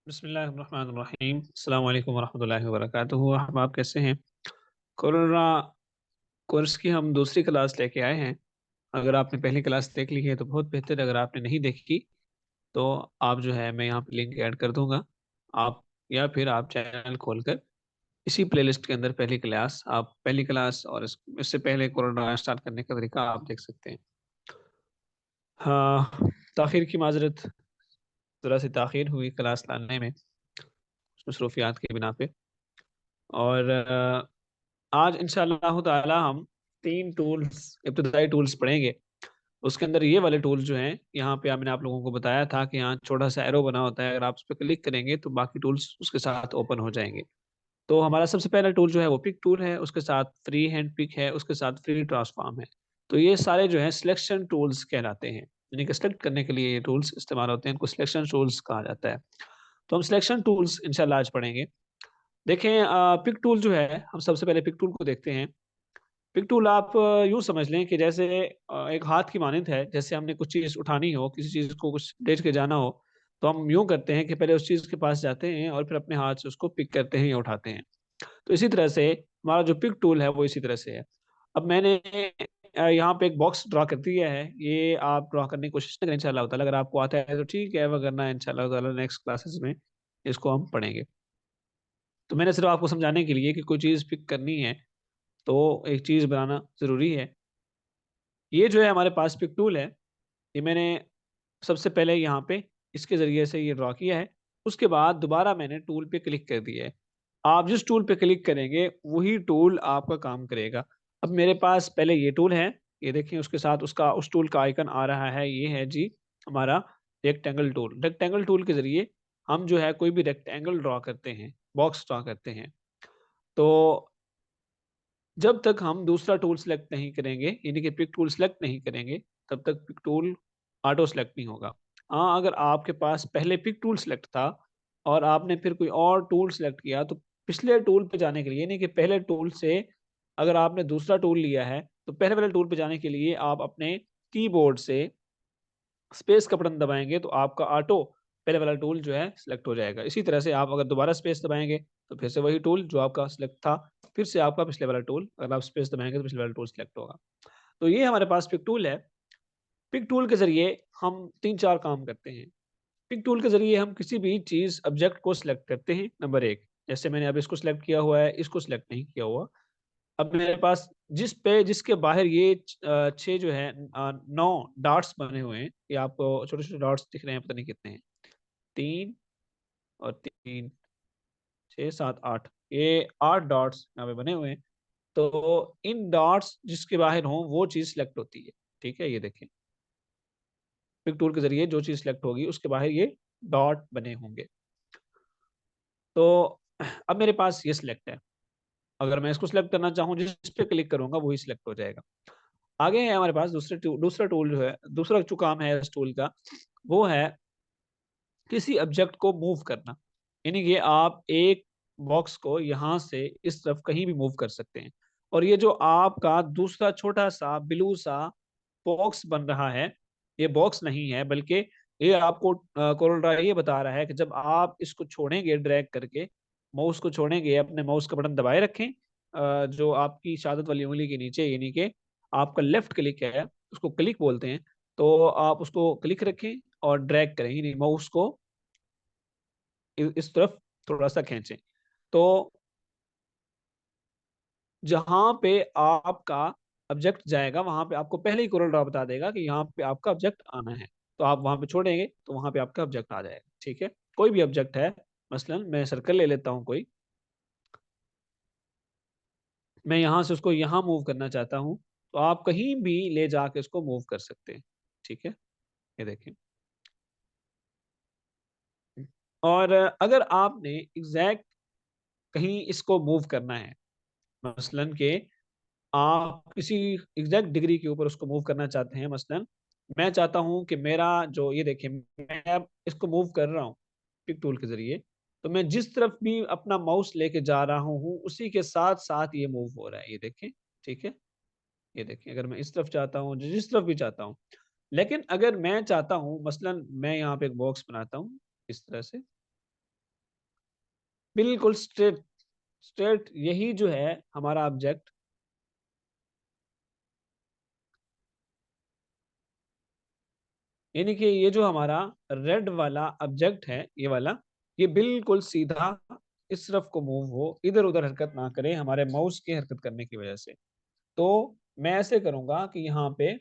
बिस्मिल्लाहिर्रहमानिर्रहीम। अस्सलाम वालेकुम वरहमतुल्लाहि वबरकातुहू। आप कैसे हैं? कोरोना कोर्स की हम दूसरी क्लास लेके आए हैं। अगर आपने पहली क्लास देख ली है तो बहुत बेहतर, अगर आपने नहीं देखी तो आप जो है मैं यहाँ पे लिंक ऐड कर दूंगा। आप या फिर आप चैनल खोलकर इसी प्लेलिस्ट के अंदर पहली क्लास, आप पहली क्लास और इससे पहले कोरोना स्टार्ट करने का तरीका आप देख सकते हैं। हाँ, ताखिर की माजरत, ज़रा सी ताखिर हुई क्लास लाने में मसरूफियात की बिना पे। और आज इंशाअल्लाह ताला हम 3 टूल्स, इब्तिदाई टूल्स पढ़ेंगे। उसके अंदर ये वाले टूल्स जो हैं, यहाँ पे मैंने आप लोगों को बताया था कि यहाँ छोटा-सा एरो बना होता है, अगर आप उस पे क्लिक करेंगे तो बाकी टूल्स उसके साथ ओपन हो जाएँगे। तो हमारा सबसे पहला टूल जो है वो पिक टूल है, उसके साथ फ्री हैंड पिक है, उसके साथ फ्री ट्रांसफॉर्म है। तो ये सारे जो हैं सिलेक्शन टूल्स कहलाते हैं, यानी कि सेलेक्ट करने के लिए ये टूल्स इस्तेमाल होते हैं, इनको सिलेक्शन टूल्स कहा जाता है। तो हम सिलेक्शन टूल्स इंशाअल्लाह आज पढ़ेंगे। देखें, पिक टूल जो है, हम सबसे पहले पिक टूल को देखते हैं। पिक टूल आप यूँ समझ लें कि जैसे एक हाथ की मानंद है। जैसे हमने कुछ चीज़ उठानी हो, किसी चीज़ को कुछ लेके के जाना हो, तो हम यूँ करते हैं कि पहले उस चीज़ के पास जाते हैं और फिर अपने हाथ से उसको पिक करते हैं या उठाते हैं। तो इसी तरह से हमारा जो पिक टूल है वो इसी तरह से है। अब मैंने यहाँ पे एक बॉक्स ड्रा कर दिया है, ये आप ड्रा करने की कोशिश करें इंशाअल्लाह ताला। अगर आपको आता है तो ठीक है, वरना इंशाअल्लाह ताला नेक्स्ट क्लासेस में इसको हम पढ़ेंगे। तो मैंने सिर्फ़ आपको समझाने के लिए कि कोई चीज़ पिक करनी है, तो एक चीज़ बनाना ज़रूरी है। ये जो है हमारे पास पिक टूल है, ये मैंने सबसे पहले यहाँ पे इसके ज़रिए से ये ड्रा किया है। उसके बाद दोबारा मैंने टूल पे क्लिक कर दिया है। आप जिस टूल पे क्लिक करेंगे, वही टूल आपका काम करेगा। अब मेरे पास पहले ये टूल है, ये देखिए उसके साथ उसका उस टूल का आइकन आ रहा है, ये है जी हमारा रेक्टेंगल टूल। रेक्टेंगल टूल के ज़रिए हम जो है कोई भी रेक्टेंगल ड्रा करते हैं, बॉक्स ड्रा करते हैं। तो जब तक हम दूसरा टूल सेलेक्ट नहीं करेंगे, यानी कि पिक टूल सेलेक्ट नहीं करेंगे, तब तक पिक टूल ऑटो सेलेक्ट नहीं होगा। हाँ, अगर आपके पास पहले पिक टूल सेलेक्ट था और आपने फिर कोई और टूल सेलेक्ट किया, तो पिछले टूल पे जाने के लिए, यानी कि पहले टूल से अगर आपने दूसरा टूल लिया है, तो पहले वाले टूल पे जाने के लिए आप अपने कीबोर्ड से स्पेस का बटन दबाएँगे तो आपका ऑटो पहले वाला टूल जो है सिलेक्ट हो जाएगा। इसी तरह से आप अगर दोबारा स्पेस दबाएँगे तो फिर से वही टूल जो आपका सिलेक्ट था, फिर से आपका पिछले वाला टूल, अगर आप स्पेस दबाएँगे तो पिछले वाला टूल सिलेक्ट होगा। तो ये हमारे पास पिक टूल है। पिक टूल के ज़रिए हम 3-4 काम करते हैं। पिक टूल के ज़रिए हम किसी भी चीज़ ऑब्जेक्ट को सिलेक्ट करते हैं, नंबर 1। जैसे मैंने अब इसको सिलेक्ट किया हुआ है, इसको सिलेक्ट नहीं किया हुआ। अब मेरे पास जिसके बाहर ये 6 जो है 9 डॉट्स बने हुए हैं, ये आपको छोटे-छोटे डॉट्स दिख रहे हैं, पता नहीं कितने हैं। 3 और 3, 6, 7, 8, ये 8 डॉट्स यहाँ पे बने हुए हैं। तो इन डॉट्स जिसके बाहर हों, वो चीज़ सिलेक्ट होती है। ठीक है? ये देखें, पिक टूल के ज़रिए जो चीज़ सिलेक्ट होगी, उसके बाहर ये डॉट बने होंगे। तो अब मेरे पास ये सिलेक्ट है। अगर मैं इसको सिलेक्ट करना चाहूँ, जिस पे क्लिक करूँगा, वही सिलेक्ट हो जाएगा। आगे है हमारे पास दूसरा टूल जो है, दूसरा जो काम है इस टूल का, वो है किसी ऑब्जेक्ट को मूव करना। यानी कि आप एक बॉक्स को यहाँ से इस तरफ कहीं भी मूव कर सकते हैं। और ये जो आपका दूसरा छोटा-सा ब्लू सा बॉक्स बन रहा है, ये बॉक्स नहीं है, बल्कि ये आपको कोरोल्ड्रा ये बता रहा है कि जब आप इसको छोड़ेंगे ड्रैग करके, माउस को छोड़ेंगे, अपने माउस का बटन दबाए रखें, जो आपकी शहादत वाली उँगली के नीचे, यानी कि आपका लेफ्ट क्लिक है, उसको क्लिक बोलते हैं। तो आप उसको क्लिक रखें और ड्रैग करें, यानी माउस को इस तरफ थोड़ा-सा खींचें। तो जहाँ पे आपका ऑब्जेक्ट जाएगा, वहाँ पे आपको पहले ही कोरोल ड्रा बता देगा कि यहाँ पे आपका ऑब्जेक्ट आना है। तो आप वहाँ पे छोड़ेंगे, तो वहाँ पे आपका ऑब्जेक्ट आ जाएगा, ठीक है? कोई भी ऑब्जेक्ट है, मसलन मैं सर्कल ले लेता हूँ कोई, मैं यहाँ से उसको यहाँ मूव करना चाहता हूँ, तो आप कहीं भी ले जाके उसको मूव कर सकते हैं, ठीक है? ये देखें। और अगर आपने एग्ज़ैक्ट कहीं इसको मूव करना है, मसलन कि आप किसी एग्ज़ैक्ट डिग्री के ऊपर उसको मूव करना चाहते हैं, मसलन मैं चाहता हूँ कि मेरा जो ये देखिए, मैं अब इसको मूव कर रहा हूँ पिक टूल के ज़रिए, तो मैं जिस तरफ भी अपना माउस लेके जा रहा हूँ, उसी के साथ-साथ ये मूव हो रहा है, ये देखें, ठीक है? ये देखिए, अगर मैं इस तरफ चाहता हूँ, जिस तरफ भी चाहता हूँ। लेकिन अगर मैं चाहता हूँ, मसलन मैं यहाँ पे एक बॉक्स बनाता हूँ, इस तरह से, बिल्कुल स्ट्रेट, स्ट्रेट यही जो है हमारा ऑब्जेक्ट, यानी कि ये जो हमारा रेड वाला ऑब्जेक्ट है, ये वाला, ये बिल्कुल सीधा इस तरफ को मूव हो, इधर उधर हरकत ना करे हमारे माउस के हरकत करने की वजह से। तो मैं ऐसे करूंगा कि यहाँ पे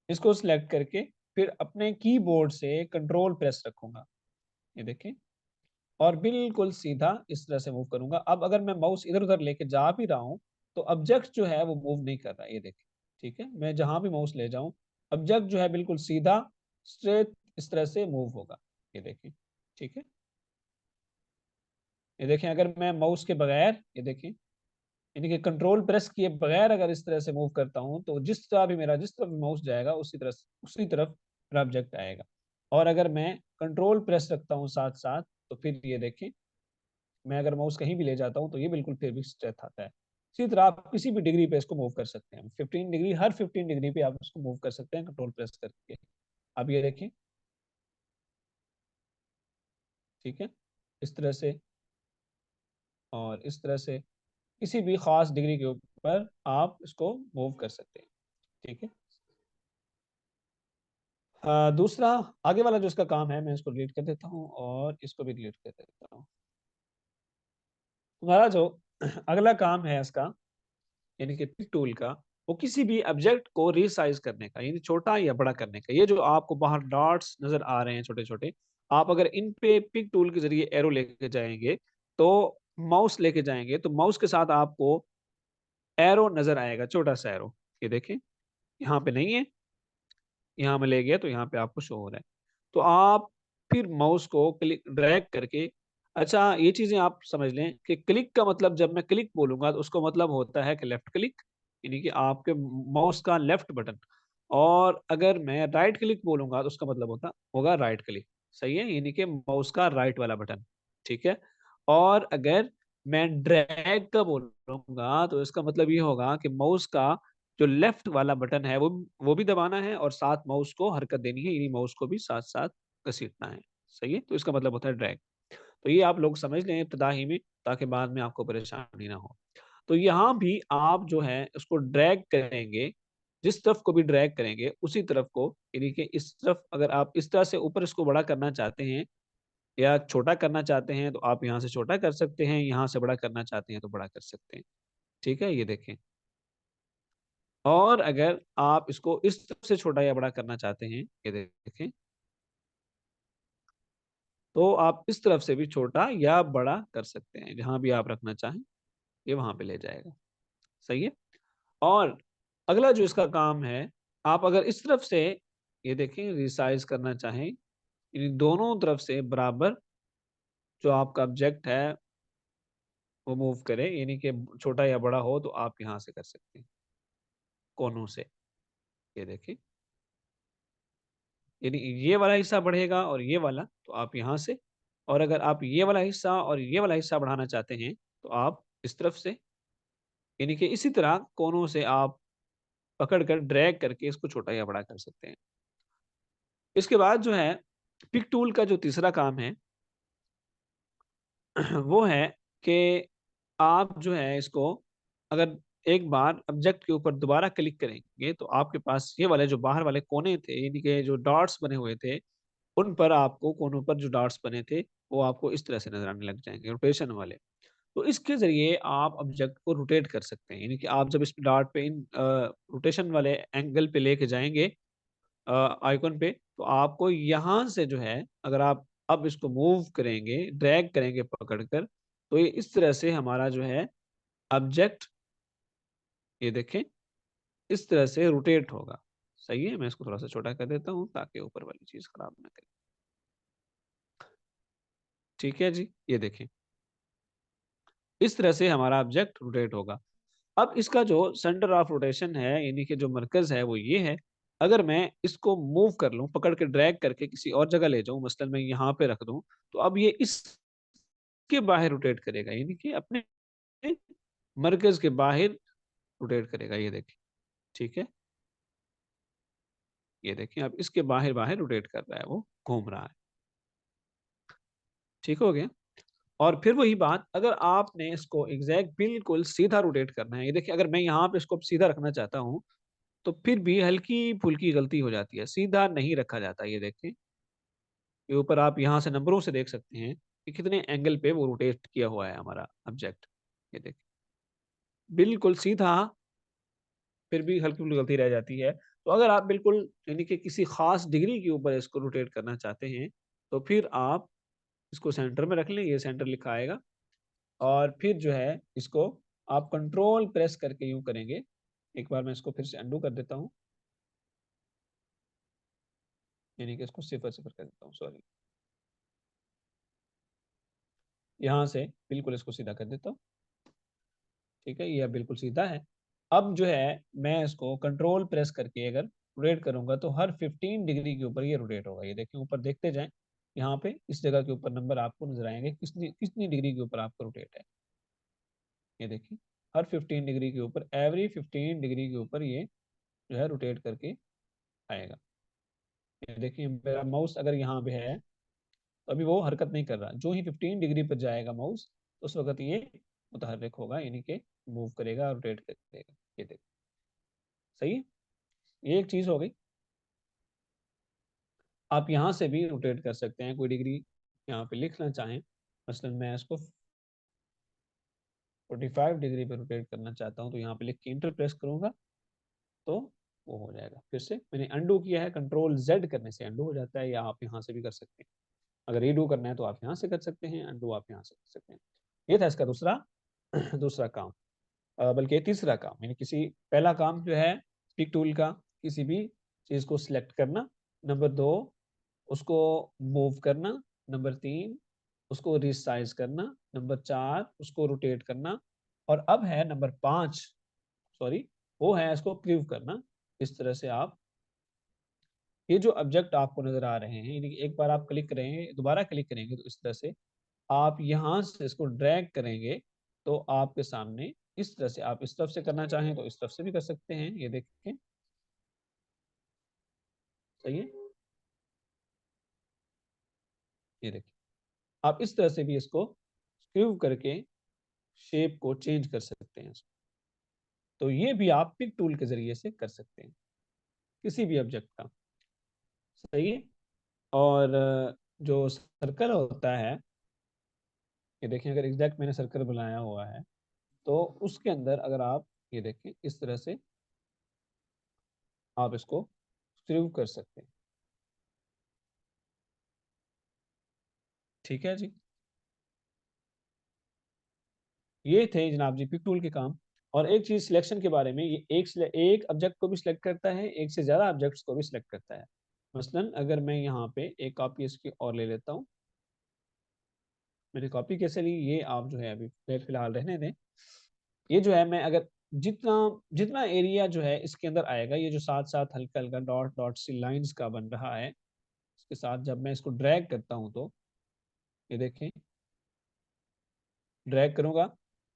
इसको सिलेक्ट करके फिर अपने कीबोर्ड से कंट्रोल प्रेस रखूंगा, ये देखें, और बिल्कुल सीधा इस तरह से मूव करूंगा। अब अगर मैं माउस इधर उधर लेके जा भी रहा हूँ तो ऑब्जेक्ट जो है वो मूव नहीं कर रहा है, ये देखें। ठीक है, मैं जहां भी माउस ले जाऊं ऑब्जेक्ट जो है बिल्कुल सीधा स्ट्रेट इस तरह से मूव होगा, ये देखें। ठीक है, ये देखें, अगर मैं माउस के बगैर, ये देखें, यानी कि कंट्रोल प्रेस किए बगैर अगर इस तरह से मूव करता हूं तो जिस तरफ भी माउस जाएगा उसी तरफ मेरा ऑब्जेक्ट आएगा। और अगर मैं कंट्रोल प्रेस रखता हूं साथ साथ तो फिर ये देखें, मैं अगर माउस कहीं भी ले जाता हूँ तो ये बिल्कुल फिर भी स्ट्रेट आता है। इसी तरह आप किसी भी डिग्री पे इसको मूव कर सकते हैं, 15 डिग्री, हर 15 डिग्री पे आप इसको मूव कर सकते हैं कंट्रोल प्रेस करके। अब ये देखें, ठीक है, इस तरह से और इस तरह से किसी भी खास डिग्री के ऊपर आप इसको मूव कर सकते हैं। ठीक है, दूसरा आगे वाला जो इसका काम है मैं इसको डिलीट कर देता हूँ और इसको भी डिलीट कर देता हूँ। हमारा जो अगला काम है इसका, यानी कि पिक टूल का, वो किसी भी ऑब्जेक्ट को रिसाइज करने का, यानी छोटा या बड़ा करने का। ये जो आपको बाहर डॉट्स नजर आ रहे हैं छोटे छोटे, आप अगर इन पे पिक टूल के जरिए एरो लेके जाएंगे तो माउस लेके जाएंगे तो माउस के साथ आपको एरो नजर आएगा, छोटा सा एरो, ये देखें, यहाँ पे नहीं है, यहाँ में ले गया तो यहाँ पे आपको शो हो रहा है। तो आप फिर माउस को क्लिक ड्रैग करके, अच्छा ये चीजें आप समझ लें कि क्लिक का मतलब, जब मैं क्लिक बोलूंगा तो उसका मतलब होता है कि लेफ्ट क्लिक, यानी कि आपके माउस का लेफ्ट बटन। और अगर मैं राइट क्लिक बोलूंगा तो उसका मतलब होगा राइट क्लिक। सही है, यानी कि माउस का राइट वाला बटन। ठीक है, और अगर मैं ड्रैग का बोलूंगा तो इसका मतलब ये होगा कि माउस का जो लेफ्ट वाला बटन है वो भी दबाना है और साथ माउस को हरकत देनी है, यानी माउस को भी साथ साथ घसीटना है। सही है, तो इसका मतलब होता है ड्रैग। तो ये आप लोग समझ लें इब्तदा ही में, ताकि बाद में आपको परेशानी ना हो। तो यहाँ भी आप जो है उसको ड्रैग करेंगे, जिस तरफ को भी ड्रैग करेंगे उसी तरफ को, यानी कि इस तरफ अगर आप इस तरह से ऊपर इसको बड़ा करना चाहते हैं या छोटा करना चाहते हैं तो आप यहाँ से छोटा कर सकते हैं, यहाँ से बड़ा करना चाहते हैं तो बड़ा कर सकते हैं। ठीक है, ये देखें। और अगर आप इसको इस तरफ से छोटा या बड़ा करना चाहते हैं, ये देखें, तो आप इस तरफ से भी छोटा या बड़ा कर सकते हैं, जहां भी आप रखना चाहें ये वहां पे ले जाएगा। सही है, और अगला जो इसका काम है, आप अगर इस तरफ से, ये देखें, रिसाइज करना चाहें, यानी दोनों तरफ से बराबर जो आपका ऑब्जेक्ट है वो मूव करे, यानी कि छोटा या बड़ा हो, तो आप यहाँ से कर सकते हैं कोनों से। ये देखें, यानी ये वाला हिस्सा बढ़ेगा और ये वाला तो आप यहाँ से, और अगर आप ये वाला हिस्सा और ये वाला हिस्सा बढ़ाना चाहते हैं तो आप इस तरफ से, यानी कि इसी तरह कोनों से आप पकड़ कर ड्रैग करके इसको छोटा या बड़ा कर सकते हैं। इसके बाद जो है पिक टूल का जो तीसरा काम है वो है कि आप जो है इसको, अगर एक बार ऑब्जेक्ट के ऊपर दोबारा क्लिक करेंगे तो आपके पास ये वाले जो बाहर वाले कोने थे, यानी कि जो डॉट्स बने हुए थे, उन पर आपको कोनों पर जो डॉट्स बने थे वो आपको इस तरह से नजर आने लग जाएंगे, रोटेशन वाले। तो इसके जरिए आप ऑब्जेक्ट को रोटेट कर सकते हैं, यानी कि आप जब इस डॉट पे इन रोटेशन वाले एंगल पे लेके जाएंगे आइकन पे, तो आपको यहाँ से जो है, अगर आप अब इसको मूव करेंगे, ड्रैग करेंगे पकड़कर, तो ये इस तरह से हमारा जो है ऑब्जेक्ट, ये देखें, इस तरह से रोटेट होगा। सही है, मैं इसको थोड़ा सा छोटा कर देता हूँ ताकि ऊपर वाली चीज खराब ना करे। ठीक है जी, ये देखें, इस तरह से हमारा ऑब्जेक्ट रोटेट होगा। अब इसका जो सेंटर ऑफ रोटेशन है, यानी कि जो मरकज है वो ये है। अगर मैं इसको मूव कर लूं, पकड़ के ड्रैग करके किसी और जगह ले जाऊं, मसलन मैं यहाँ पे रख दूं, तो अब ये इसके बाहर रोटेट करेगा, यानी कि अपने मरकज के बाहर रोटेट करेगा, ये देखिए। ठीक है, ये देखिए, अब इसके बाहर बाहर रोटेट कर रहा है, वो घूम रहा है। ठीक हो गया। और फिर वही बात, अगर आपने इसको एग्जैक्ट बिल्कुल सीधा रोटेट करना है, ये देखिए अगर मैं यहाँ पे इसको सीधा रखना चाहता हूँ, तो फिर भी हल्की-फुल्की गलती हो जाती है, सीधा नहीं रखा जाता। ये देखिए, ये ऊपर आप यहाँ से नंबरों से देख सकते हैं कि कितने एंगल पे वो रोटेट किया हुआ है हमारा ऑब्जेक्ट। ये देखिए, बिल्कुल सीधा, फिर भी हल्की-फुल्की गलती रह जाती है। तो अगर आप बिल्कुल यानी कि किसी ख़ास डिग्री के ऊपर इसको रोटेट करना चाहते हैं, तो फिर आप इसको सेंटर में रख लें, ये सेंटर लिखा आएगा और फिर जो है इसको आप कंट्रोल प्रेस करके यूँ करेंगे। एक बार मैं इसको फिर से अंडू कर देता हूँ, यानी कि इसको 0-0 कर देता हूँ, सॉरी। यहाँ से बिल्कुल इसको सीधा कर देता हूँ, ठीक है? ये अब बिल्कुल सीधा है। अब जो है मैं इसको कंट्रोल प्रेस करके अगर रोटेट करूँगा तो हर 15 डिग्री के ऊपर ये रोटेट होगा। ये देखिए ऊपर देखते जाएँ, यहाँ पे इस जगह के ऊपर नंबर आपको नज़र आएँगे, कितनी कितनी डिग्री के ऊपर आपका रोटेट है। ये देखिए, हर 15 डिग्री के ऊपर, एवरी 15 डिग्री के ऊपर ये जो है रोटेट करके आएगा। ये देखिए मेरा माउस अगर यहाँ पे है, तो अभी वो हरकत नहीं कर रहा। जो ही 15 डिग्री पर जाएगा माउस, उस वक़्त ये मुतहर्रिक होगा, यानी कि मूव करेगा, रोटेट करेगा। ये देखिए, सही है? ये एक चीज़ हो गई। आप यहाँ से भी रोटेट कर सकते हैं, कोई डिग्री यहाँ पे लिखना चाहें। मसलन मैं इसको 45 डिग्री पे रोटेट करना चाहता हूँ, तो यहाँ पे लिख के एंटर प्रेस करूँगा, तो वो हो जाएगा। फिर से मैंने अंडू किया है, कंट्रोल ज़ेड करने से अंडू हो जाता है, या आप यहाँ से भी कर सकते हैं। अगर रीडू करना है तो आप यहाँ से कर सकते हैं, अंडू आप यहाँ से कर सकते हैं। ये था इसका दूसरा दूसरा काम। बल्कि तीसरा काम, यानी किसी पहला काम जो है पिक टूल का, किसी भी चीज़ को सिलेक्ट करना। नंबर 2, उसको मूव करना। नंबर 3, उसको रिसाइज करना। नंबर 4, उसको रोटेट करना। और अब है नंबर 5, सॉरी, वो है इसको क्लीव करना। इस तरह से आप ये जो ऑब्जेक्ट आपको नज़र आ रहे हैं, यानी कि एक बार आप क्लिक करेंगे, दोबारा क्लिक करेंगे, तो इस तरह से आप यहाँ से इसको ड्रैग करेंगे, तो आपके सामने इस तरह से, आप इस तरफ से करना चाहें तो इस तरफ से भी कर सकते हैं। ये देखें, सही है? ये देखिए, आप इस तरह से भी इसको स्क्रू करके शेप को चेंज कर सकते हैं। तो ये भी आप पिक टूल के ज़रिए से कर सकते हैं, किसी भी ऑब्जेक्ट का, सही है? और जो सर्कल होता है, ये देखें अगर एग्जैक्ट मैंने सर्कल बनाया हुआ है, तो उसके अंदर अगर आप ये देखें इस तरह से आप इसको स्क्रू कर सकते हैं। ठीक है जी, ये थे जनाब जी पिक टूल के काम। और एक चीज़ सिलेक्शन के बारे में, ये एक ऑब्जेक्ट को भी सिलेक्ट करता है, एक से ज़्यादा ऑब्जेक्ट्स को भी सिलेक्ट करता है। मसलन अगर मैं यहाँ पे एक कॉपी इसकी और ले लेता हूँ, मैंने कॉपी कैसे ली ये आप जो है अभी फिलहाल रहने दें। ये जो है मैं अगर जितना जितना एरिया जो है इसके अंदर आएगा, ये जो साथ साथ हल्का हल्का डॉट डॉट सी लाइंस का बन रहा है, इसके साथ जब मैं इसको ड्रैग करता हूँ, तो ये देखें, ड्रैग करूंगा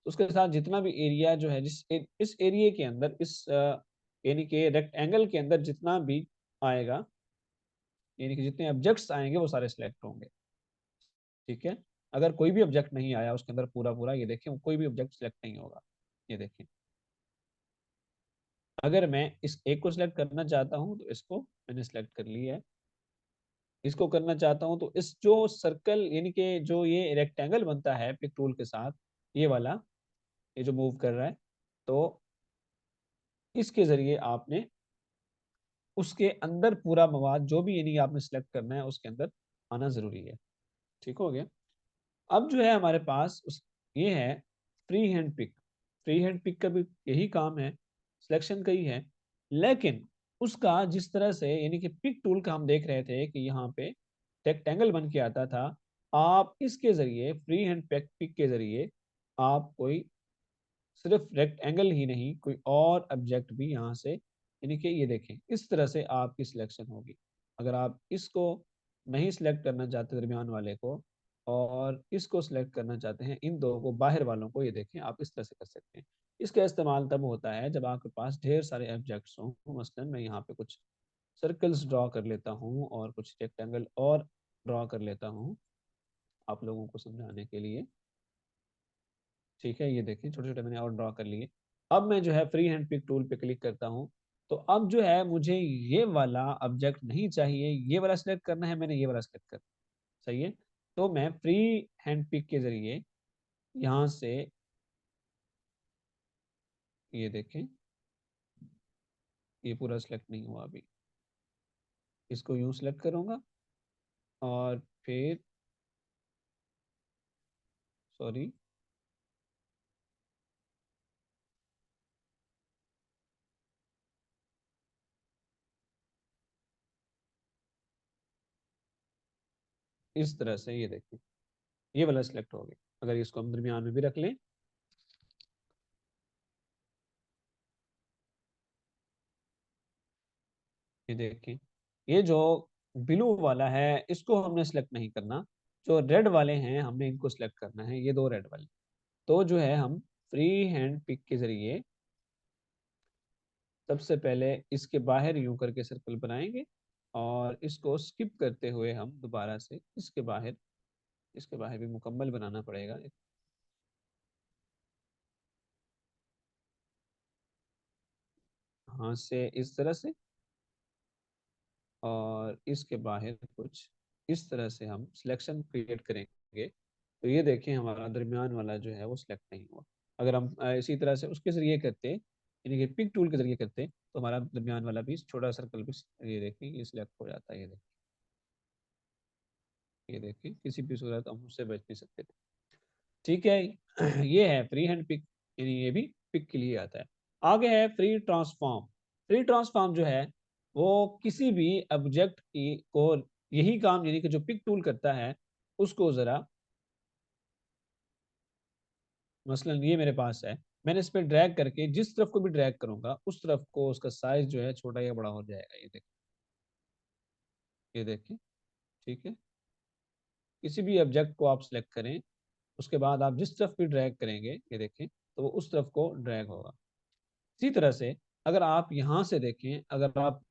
तो उसके साथ जितना भी एरिया जो है, इस एरिया के अंदर, इस यानी कि रेक्टेंगल के अंदर जितना भी आएगा, यानी कि जितने ऑब्जेक्ट्स आएंगे वो सारे सिलेक्ट होंगे। ठीक है? अगर कोई भी ऑब्जेक्ट नहीं आया उसके अंदर पूरा पूरा, ये देखें कोई भी ऑब्जेक्ट सिलेक्ट नहीं होगा। ये देखें, अगर मैं इस एक को सिलेक्ट करना चाहता हूँ तो इसको मैंने सिलेक्ट कर लिया है, इसको करना चाहता हूँ तो इस जो सर्कल, यानी कि जो ये रेक्टेंगल बनता है पिक टूल के साथ, ये वाला, ये जो मूव कर रहा है, तो इसके ज़रिए आपने उसके अंदर पूरा मवाद जो भी यानी आपने सेलेक्ट करना है उसके अंदर आना ज़रूरी है। ठीक हो गया? अब जो है हमारे पास उस ये है free hand pick. Free hand pick का भी यही काम है, सिलेक्शन का ही है। लेकिन उसका जिस तरह से, यानी कि पिक टूल का हम देख रहे थे कि यहाँ पे रेक्टेंगल बन के आता था, आप इसके ज़रिए फ्री हैंड पिक पिक के ज़रिए आप कोई सिर्फ रेक्टेंगल ही नहीं, कोई और ऑब्जेक्ट भी यहाँ से, यानी कि ये देखें इस तरह से आपकी सिलेक्शन होगी। अगर आप इसको नहीं सिलेक्ट करना चाहते दरमियान वाले को, और इसको सिलेक्ट करना चाहते हैं, इन दो को, बाहर वालों को, ये देखें आप इस तरह से कर सकते हैं। इसका इस्तेमाल तब होता है जब आपके पास ढेर सारे ऑब्जेक्ट्स हों। मसलन मैं यहाँ पे कुछ सर्कल्स ड्रॉ कर लेता हूँ और कुछ रेक्टेंगल और ड्रॉ कर लेता हूँ। आप लोगों को समझाने के लिए। ठीक है, ये देखें छोटे छोटे मैंने और ड्रॉ कर लिए। अब मैं जो है फ्री हैंड पिक टूल पे क्लिक करता हूँ। तो अब जो है मुझे ये वाला ऑब्जेक्ट नहीं चाहिए, ये वाला सिलेक्ट करना है, मैंने ये वाला सिलेक्ट करना है। सही है। तो मैं फ्री हैंड पिक के जरिए यहाँ से ये देखें, ये पूरा सिलेक्ट नहीं हुआ अभी, इसको यूं सिलेक्ट करूंगा और फिर सॉरी, इस तरह से ये देखें, ये वाला सिलेक्ट हो गया। अगर इसको हम दरमियान में भी रख लें, ये देखें, ये जो ब्लू वाला है इसको हमने सेलेक्ट नहीं करना, जो रेड वाले हैं हमने इनको सेलेक्ट करना है, ये दो रेड वाले। तो जो है हम फ्री हैंड पिक के जरिए सबसे पहले इसके बाहर यूं करके सर्कल बनाएंगे और इसको स्किप करते हुए हम दोबारा से इसके बाहर भी मुकम्मल बनाना पड़ेगा। हाथ से इस तरह से और इसके बाहर कुछ इस तरह से हम सिलेक्शन क्रिएट करेंगे। तो ये देखें हमारा दरमियान वाला जो है वो सिलेक्ट नहीं हुआ। अगर हम इसी तरह से उसके जरिए करते, यानी कि पिक टूल के जरिए करते, तो हमारा दरमियान वाला भी छोटा सर्कल भी ये देखें ये सिलेक्ट हो जाता है। ये देखें किसी भी सूरत हम उससे बच नहीं सकते थे। ठीक है। ये है फ्री हैंड पिक, यानी ये भी पिक के लिए आता है। आगे है फ्री ट्रांसफॉर्म। फ्री ट्रांसफॉर्म जो है वो किसी भी ऑब्जेक्ट की को यही काम, यानी कि जो पिक टूल करता है उसको जरा, मसलन ये मेरे पास है, मैंने इस पर ड्रैग करके जिस तरफ को भी ड्रैग करूंगा उस तरफ को उसका साइज जो है छोटा या बड़ा हो जाएगा। ये देखिए, ये देखिए। ठीक है, किसी भी ऑब्जेक्ट को आप सिलेक्ट करें, उसके बाद आप जिस तरफ भी ड्रैग करेंगे ये देखें तो वो उस तरफ को ड्रैग होगा। इसी तरह से अगर आप यहाँ से देखें, अगर आप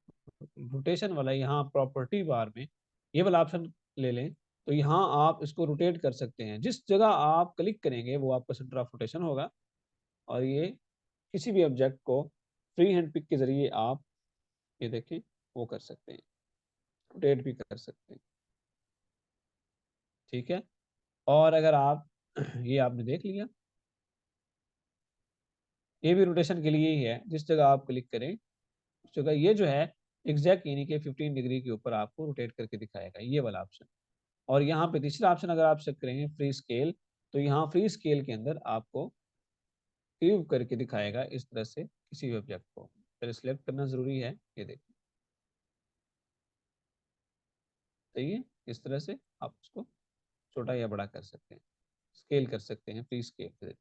रोटेशन वाला यहाँ प्रॉपर्टी बार में ये वाला ऑप्शन ले लें, तो यहाँ आप इसको रोटेट कर सकते हैं। जिस जगह आप क्लिक करेंगे वो आपका सेंटर ऑफ रोटेशन होगा। और ये किसी भी ऑब्जेक्ट को फ्री हैंड पिक के जरिए आप ये देखें वो कर सकते हैं, रोटेट भी कर सकते हैं। ठीक है। और अगर आप ये आपने देख लिया, ये भी रोटेशन के लिए ही है, जिस जगह आप क्लिक करें उस जगह ये जो है एग्जैक्ट यानी कि 15 डिग्री के ऊपर आपको रोटेट करके दिखाएगा, ये वाला ऑप्शन। और यहाँ पे तीसरा ऑप्शन अगर आप चेक करेंगे फ्री स्केल, तो यहाँ फ्री स्केल के अंदर आपको क्यूब करके दिखाएगा इस तरह से किसी भी ऑब्जेक्ट को। पहले सिलेक्ट करना जरूरी है, ये देखिए। सही है, इस तरह से आप उसको छोटा या बड़ा कर सकते हैं, स्केल कर सकते हैं फ्री स्केल के जरिए।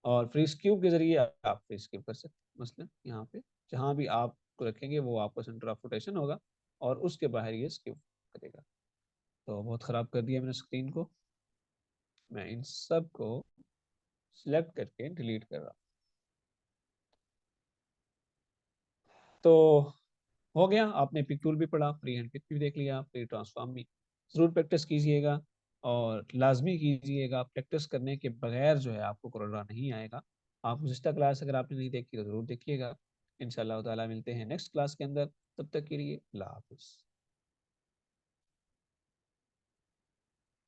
और फ्री क्यूब के जरिए आप फ्री स्केल कर सकते हैं। मसलन यहाँ पे जहाँ भी आप रखेंगे वो आपका सेंटर ऑफ रोटेशन होगा और उसके बाहर ये स्क्यूब करेगा। तो बहुत ख़राब कर दिया मैंने स्क्रीन को, मैं इन सब को सिलेक्ट करके डिलीट कर रहा हूँ। तो हो गया, आपने पिक टूल भी पढ़ा, फ्री हैंड पिक भी देख लिया, फ्री ट्रांसफॉर्म भी। ज़रूर प्रैक्टिस कीजिएगा और लाजमी कीजिएगा। प्रैक्टिस करने के बगैर जो है आपको कोरोना नहीं आएगा। आप गुज़िश्ता क्लास अगर आपने नहीं देखी तो ज़रूर देखिएगा। इंशाअल्लाह ताला मिलते हैं नेक्स्ट क्लास के अंदर, तब तक के लिए अल्लाह हाफ़िज़।